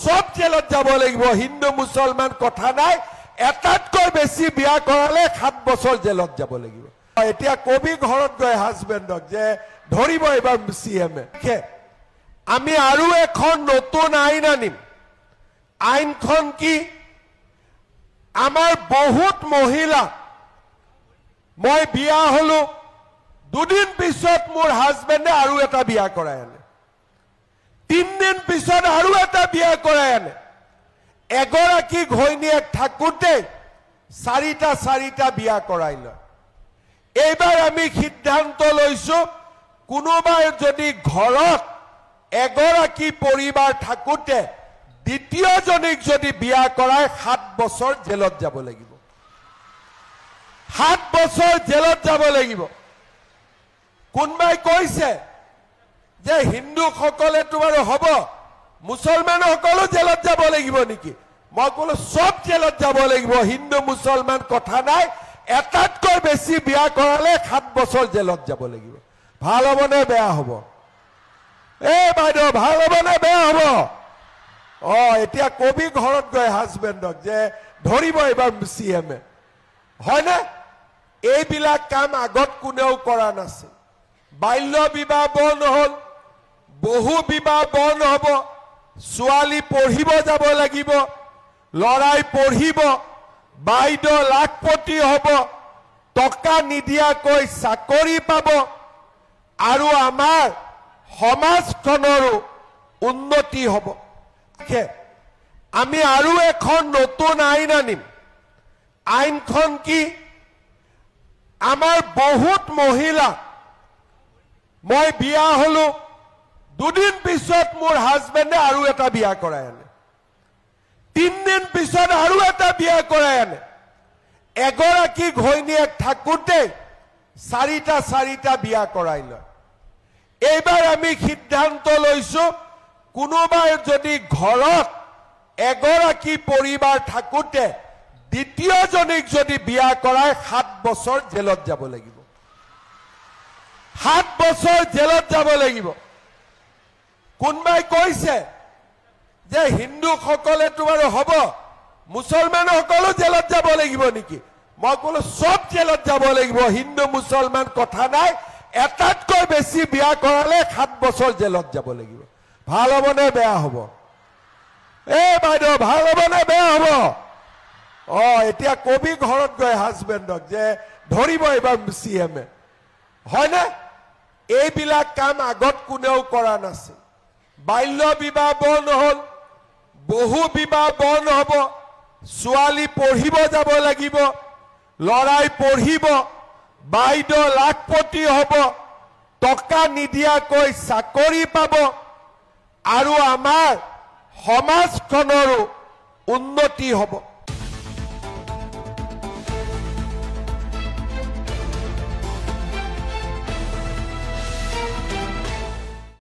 সব জেলত যাব লাগিব হিন্দু মুছলমান কথা নাই এটাতকৈ বেছি বিয়া কৰালে 7 বছৰ জেলত যাব লাগিব এতিয়া কবি ঘৰত গৈ হাজবেণ্ডক যে ধৰিব এবাৰ সিএমএ আমি আৰু এখন নতুন আইন আনিম আইনখন কি আমাৰ বহুত মহিলা মই বিয়া হলো দুদিন পিছত মোৰ হাজবেণ্ডে আৰু এটা বিয়া কৰাই আনে 3 দিন পিছত আৰু এটা বিয়া কৰাই আনে এগৰাকী ঘৈণীয়েক থাকোতে চাৰিটা বিয়া কৰাই লয় এইবাৰ আমি সিদ্ধান্ত লৈছো কোনোবাই যদি ঘৰত এগৰাকী পৰিবাৰ থাকোতে দ্বিতীয়জনীক যদি বিয়া কৰাই 7 বছৰ জেলত যাব লাগিব 7 বছৰ জেলত যাব লাগিব কোনবাই কৈছে যে হিন্দু সকলে তোমাৰ হ'ব মুছলমান সকলো জেলত যাব লাগিব নেকি মই কলো সব জেলত যাব লাগিব হিন্দু মুছলমান কথা নাই এটাতকৈ বেছি বিয়া কৰালে 7 বছৰ জেলত যাব লাগিব ভাল হ'ব নে বেয়া হ'ব বাইদেউ ভাল হ'ব নে বেয়া হ'ব এতিয়া কবি ঘৰত গৈ হাজবেণ্ডক যে ধৰিব এবাৰ সিএমএ হয়নে এইবিলাক কাম আগত কোনেও কৰা নাছিল বাল্য বিবাহ বন্ধ হল বহু বিবাহ বন্ধ হ'ব ছোৱালী পঢ়িব যাব লাগিব লৰাই পঢ়িব বাইদেউ লাখপতি হ'ব টকা নিদিয়াকৈ চাকৰি পাব আৰু আমাৰ সমাজখনৰো উন্নতি হ'ব আমি আৰু এখন নতুন আইন আনিম আইনখন কি আমাৰ বহুত মহিলা মই বিয়া হলো দুদিন পিছত মোৰ হাজবেণ্ডে আৰু এটা বিয়া কৰাই আনে 3 দিন পিছত আৰু এটা বিয়া কৰাই আনে এগৰাকী ঘৈণীয়েক থাকোতে চাৰিটা বিয়া কৰাই লয় এইবাৰ আমি সিদ্ধান্ত লৈছো কোনোবাই যদি ঘৰত এগৰাকী পৰিবাৰ থাকোতে দ্বিতীয়জনীক যদি বিয়া কৰাই 7 বছৰ জেলত যাব লাগিব 7 বছৰ জেলত যাব লাগিব কোনবাই কৈছে যে হিন্দু সকলে তোমাৰ হ'ব মুছলমান সকলো জেলত যাব লাগিব নেকি মই কলো সব জেলত যাব লাগিব হিন্দু মুছলমান কথা নাই এটাতকৈ বেছি বিয়া কৰালে 7 বছৰ জেলত যাব লাগিব ভাল হ'ব নে বেয়া হ'ব বাইদেউ ভাল হ'ব নে বেয়া হ'ব এতিয়া কবি ঘৰত গৈ হাজবেণ্ডক যে ধৰিব এবাৰ সিএমএ হয়নে এইবিলাক কাম আগত কোনেও কৰা নাছিল বাল্য বিবাহ বন্ধ হল বহু বিবাহ বন্ধ হ'ব ছোৱালী পঢ়িব যাব লাগিব লৰাই পঢ়িব বাইদেউ লাখপতি হ'ব টকা নিদিয়াকৈ চাকৰি পাব আৰু আমাৰ সমাজখনৰো উন্নতি হ'ব